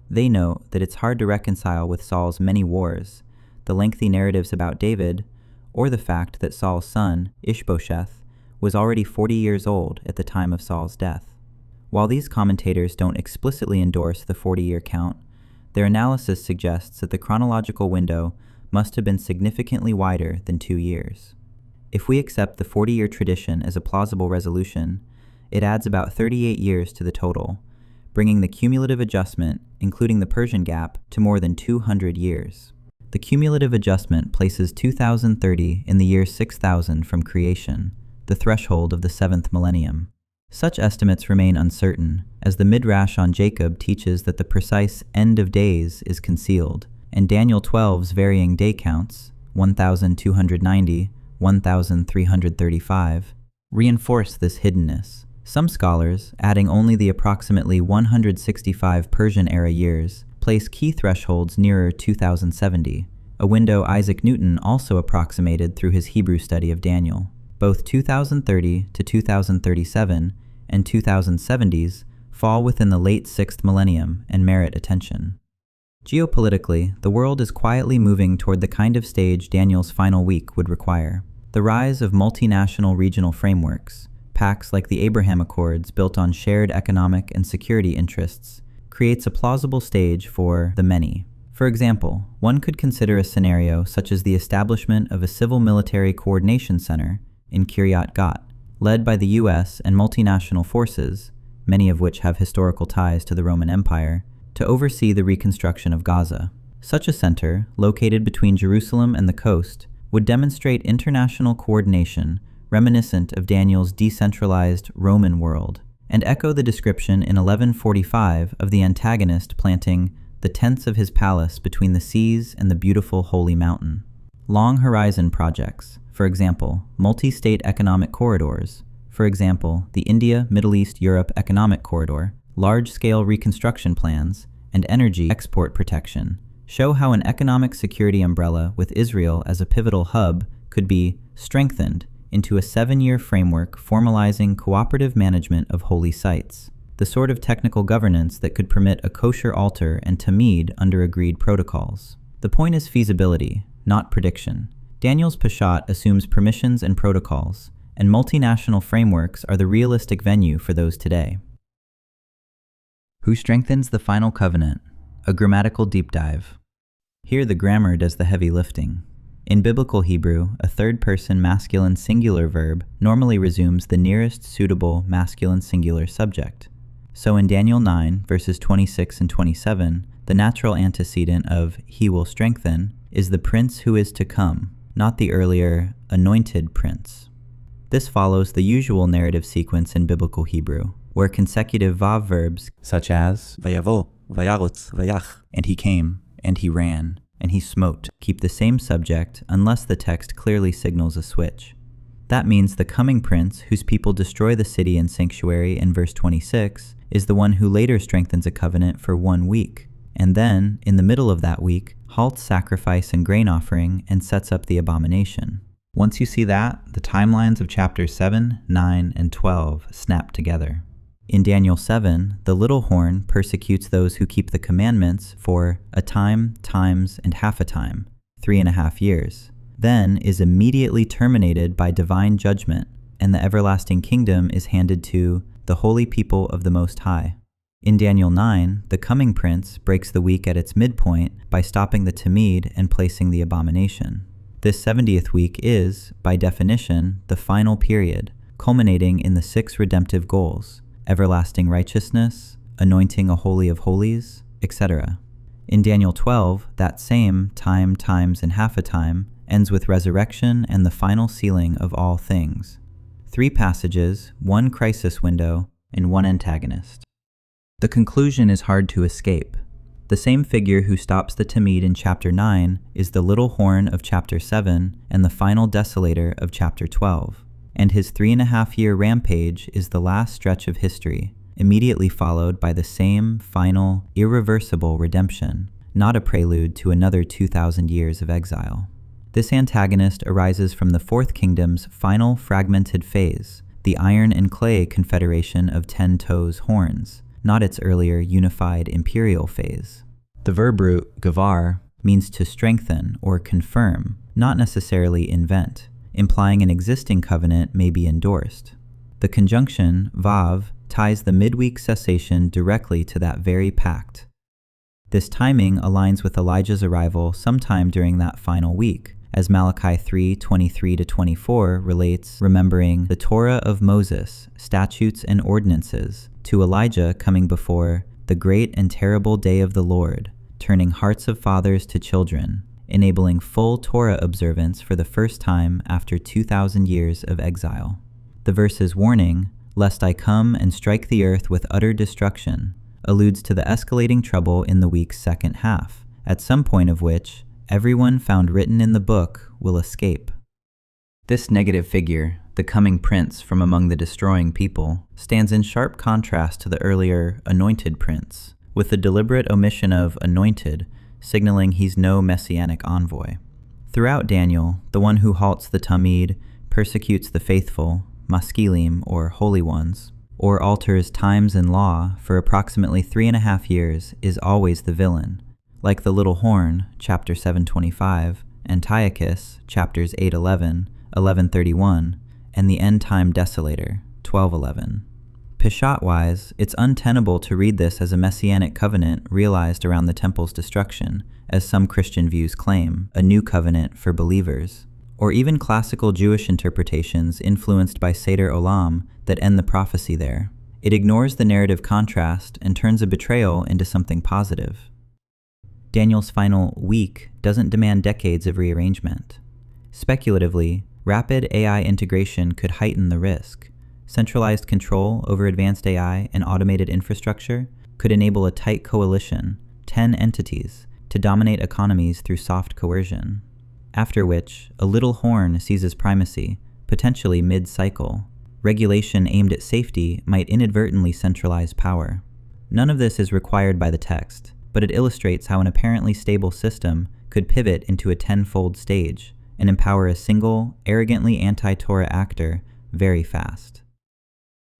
S1: They note that it's hard to reconcile with Saul's many wars, the lengthy narratives about David, or the fact that Saul's son, Ishbosheth, was already 40 years old at the time of Saul's death. While these commentators don't explicitly endorse the 40-year count, their analysis suggests that the chronological window must have been significantly wider than 2 years. If we accept the 40-year tradition as a plausible resolution, it adds about 38 years to the total, bringing the cumulative adjustment, including the Persian gap, to more than 200 years. The cumulative adjustment places 2030 in the year 6000 from creation, the threshold of the 7th millennium. Such estimates remain uncertain, as the Midrash on Jacob teaches that the precise end of days is concealed, and Daniel 12's varying day counts, 1,290, 1,335, reinforce this hiddenness. Some scholars, adding only the approximately 165 Persian-era years, place key thresholds nearer 2070, a window Isaac Newton also approximated through his Hebrew study of Daniel. Both 2030 to 2037 and 2070s fall within the late 6th millennium and merit attention. Geopolitically, the world is quietly moving toward the kind of stage Daniel's final week would require. The rise of multinational regional frameworks, pacts like the Abraham Accords built on shared economic and security interests, creates a plausible stage for the many. For example, one could consider a scenario such as the establishment of a civil-military coordination center in Kiryat Gat, led by the U.S. and multinational forces, many of which have historical ties to the Roman Empire, to oversee the reconstruction of Gaza. Such a center, located between Jerusalem and the coast, would demonstrate international coordination reminiscent of Daniel's decentralized Roman world, and echo the description in 1145 of the antagonist planting the tents of his palace between the seas and the beautiful holy mountain. Long horizon projects, for example, multi-state economic corridors, for example, the India, Middle East, Europe economic corridor, large-scale reconstruction plans, and energy export protection, show how an economic security umbrella with Israel as a pivotal hub could be strengthened into a 7-year framework formalizing cooperative management of holy sites, the sort of technical governance that could permit a kosher altar and tamid under agreed protocols. The point is feasibility, not prediction. Daniel's Peshat assumes permissions and protocols, and multinational frameworks are the realistic venue for those today. Who strengthens the final covenant? A grammatical deep dive. Here the grammar does the heavy lifting. In biblical Hebrew, a third-person masculine singular verb normally resumes the nearest suitable masculine singular subject. So in Daniel 9, verses 26 and 27, the natural antecedent of "he will strengthen" is the prince who is to come, not the earlier anointed prince. This follows the usual narrative sequence in biblical Hebrew, where consecutive vav verbs such as vayavo, vayarutz, vayach, and he came, and he ran, and he smote keep the same subject unless the text clearly signals a switch. That means the coming prince, whose people destroy the city and sanctuary in verse 26, is the one who later strengthens a covenant for 1 week, and then, in the middle of that week, halts sacrifice and grain offering and sets up the abomination. Once you see that, the timelines of chapters 7, 9, and 12 snap together. In Daniel 7, the little horn persecutes those who keep the commandments for a time, times, and half a time, 3.5 years, then is immediately terminated by divine judgment, and the everlasting kingdom is handed to the holy people of the Most High. In Daniel 9, the coming prince breaks the week at its midpoint by stopping the tamid and placing the abomination. This 70th week is, by definition, the final period, culminating in the 6 redemptive goals: everlasting righteousness, anointing a holy of holies, etc. In Daniel 12, that same time, times, and half a time ends with resurrection and the final sealing of all things. 3 passages, 1 crisis window, and 1 antagonist. The conclusion is hard to escape. The same figure who stops the tamid in chapter 9 is the little horn of chapter 7 and the final desolator of chapter 12. And his 3.5-year rampage is the last stretch of history, immediately followed by the same final, irreversible redemption, not a prelude to another 2,000 years of exile. This antagonist arises from the Fourth Kingdom's final fragmented phase, the iron and clay confederation of 10 toes horns, not its earlier unified imperial phase. The verb root, gavar, means to strengthen or confirm, not necessarily invent, implying an existing covenant may be endorsed. The conjunction, vav, ties the midweek cessation directly to that very pact. This timing aligns with Elijah's arrival sometime during that final week, as Malachi 3:23-24 relates, remembering the Torah of Moses, statutes and ordinances, to Elijah coming before the great and terrible day of the Lord, turning hearts of fathers to children, enabling full Torah observance for the first time after 2,000 years of exile. The verse's warning, "Lest I come and strike the earth with utter destruction," alludes to the escalating trouble in the week's second half, at some point of which everyone found written in the book will escape. This negative figure, the coming prince from among the destroying people, stands in sharp contrast to the earlier anointed prince, with the deliberate omission of anointed, signaling he's no messianic envoy. Throughout Daniel, the one who halts the tamid, persecutes the faithful, maskilim or holy ones, or alters times and law for approximately 3.5 years is always the villain, like the little horn, chapter 7:25, Antiochus, chapters 8:11, 11:31, and the end-time desolator, 12:11. Peshat-wise, it's untenable to read this as a messianic covenant realized around the temple's destruction, as some Christian views claim, a new covenant for believers, or even classical Jewish interpretations influenced by Seder Olam that end the prophecy there. It ignores the narrative contrast and turns a betrayal into something positive. Daniel's final week doesn't demand decades of rearrangement. Speculatively, rapid AI integration could heighten the risk. Centralized control over advanced AI and automated infrastructure could enable a tight coalition, 10 entities, to dominate economies through soft coercion. After which, a little horn seizes primacy, potentially mid-cycle. Regulation aimed at safety might inadvertently centralize power. None of this is required by the text, but it illustrates how an apparently stable system could pivot into a tenfold stage and empower a single, arrogantly anti-Torah actor very fast.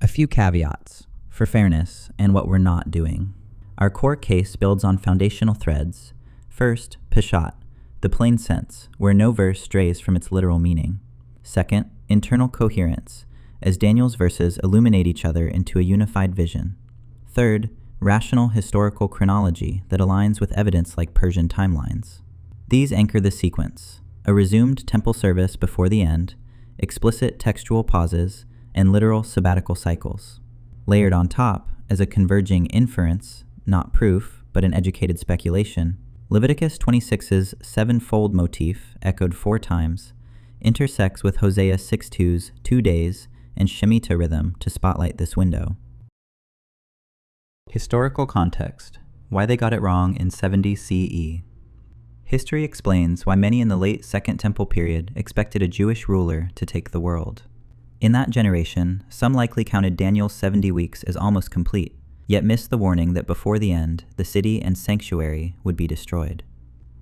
S1: A few caveats, for fairness and what we're not doing. Our core case builds on foundational threads. First, Peshat, the plain sense, where no verse strays from its literal meaning. Second, internal coherence, as Daniel's verses illuminate each other into a unified vision. Third, rational historical chronology that aligns with evidence like Persian timelines. These anchor the sequence: a resumed temple service before the end, explicit textual pauses, and literal sabbatical cycles. Layered on top, as a converging inference, not proof, but an educated speculation, Leviticus 26's sevenfold motif, echoed 4 times, intersects with Hosea 6:2's 2 days and Shemitah rhythm to spotlight this window. Historical context: why they got it wrong in 70 CE. History explains why many in the late Second Temple period expected a Jewish ruler to take the world. In that generation, some likely counted Daniel's 70 weeks as almost complete, yet missed the warning that before the end, the city and sanctuary would be destroyed.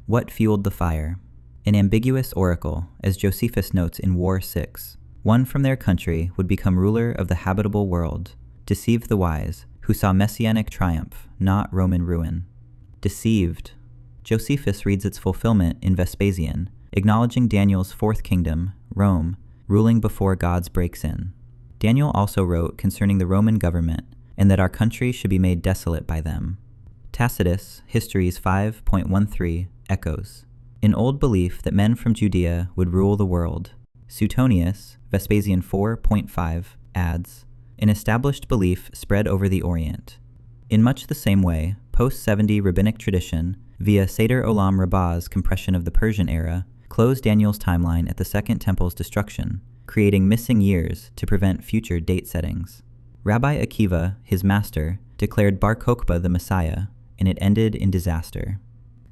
S1: What fueled the fire? An ambiguous oracle, as Josephus notes in War 6. One from their country would become ruler of the habitable world, deceived the wise, who saw Messianic triumph, not Roman ruin. Deceived. Josephus reads its fulfillment in Vespasian, acknowledging Daniel's 4th kingdom, Rome, ruling before God's breaks in. Daniel also wrote concerning the Roman government, and that our country should be made desolate by them. Tacitus, Histories 5.13, echoes an old belief that men from Judea would rule the world. Suetonius, Vespasian 4.5, adds, an established belief spread over the Orient. In much the same way, post-70 rabbinic tradition, via Seder Olam Rabbah's compression of the Persian era, closed Daniel's timeline at the Second Temple's destruction, creating missing years to prevent future date settings. Rabbi Akiva, his master, declared Bar Kokhba the Messiah, and it ended in disaster.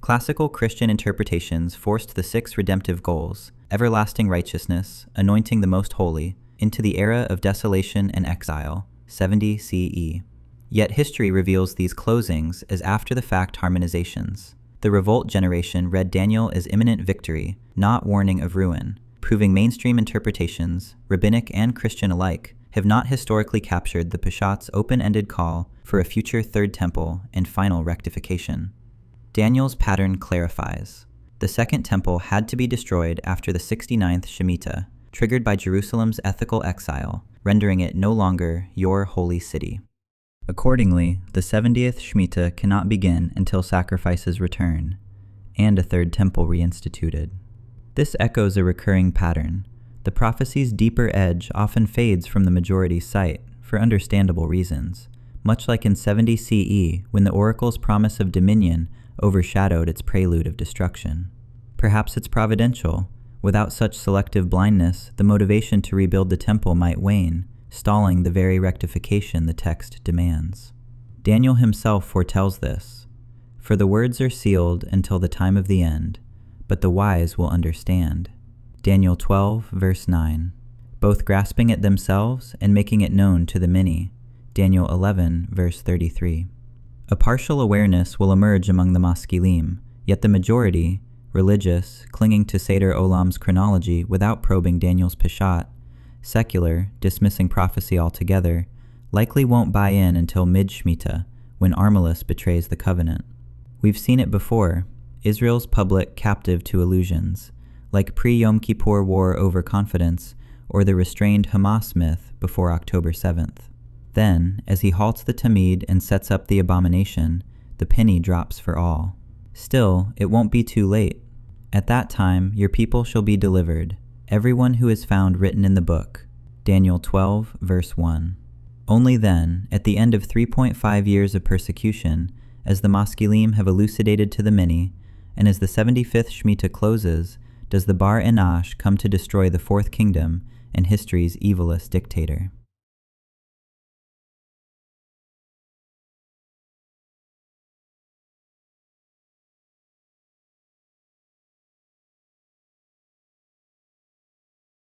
S1: Classical Christian interpretations forced the 6 redemptive goals, everlasting righteousness, anointing the most holy, into the era of desolation and exile, 70 CE. Yet history reveals these closings as after-the-fact harmonizations. The revolt generation read Daniel as imminent victory, not warning of ruin, proving mainstream interpretations, rabbinic and Christian alike, have not historically captured the Peshat's open-ended call for a future Third Temple and final rectification. Daniel's pattern clarifies. The Second Temple had to be destroyed after the 69th Shemitah, triggered by Jerusalem's ethical exile, rendering it no longer your holy city. Accordingly, the 70th Shemitah cannot begin until sacrifices return, and a Third Temple reinstituted. This echoes a recurring pattern. The prophecy's deeper edge often fades from the majority's sight, for understandable reasons, much like in 70 CE when the oracle's promise of dominion overshadowed its prelude of destruction. Perhaps it's providential. Without such selective blindness, the motivation to rebuild the temple might wane, stalling the very rectification the text demands. Daniel himself foretells this. For the words are sealed until the time of the end, but the wise will understand. Daniel 12, verse 9. Both grasping it themselves and making it known to the many. Daniel 11, verse 33. A partial awareness will emerge among the Maskilim, yet the majority, religious, clinging to Seder Olam's chronology without probing Daniel's Peshat, secular, dismissing prophecy altogether, likely won't buy in until mid-Shemitah, when Armilus betrays the covenant. We've seen it before, Israel's public captive to illusions, like pre-Yom Kippur War overconfidence or the restrained Hamas myth before October 7th. Then, as he halts the Tamid and sets up the abomination, the penny drops for all. Still, it won't be too late. At that time your people shall be delivered, everyone who is found written in the book. Daniel 12, verse 1. Only then, at the end of 3.5 years of persecution, as the Maskilim have elucidated to the many, and as the 75th Shemitah closes, does the Bar Enash come to destroy the 4th kingdom and history's evilest dictator.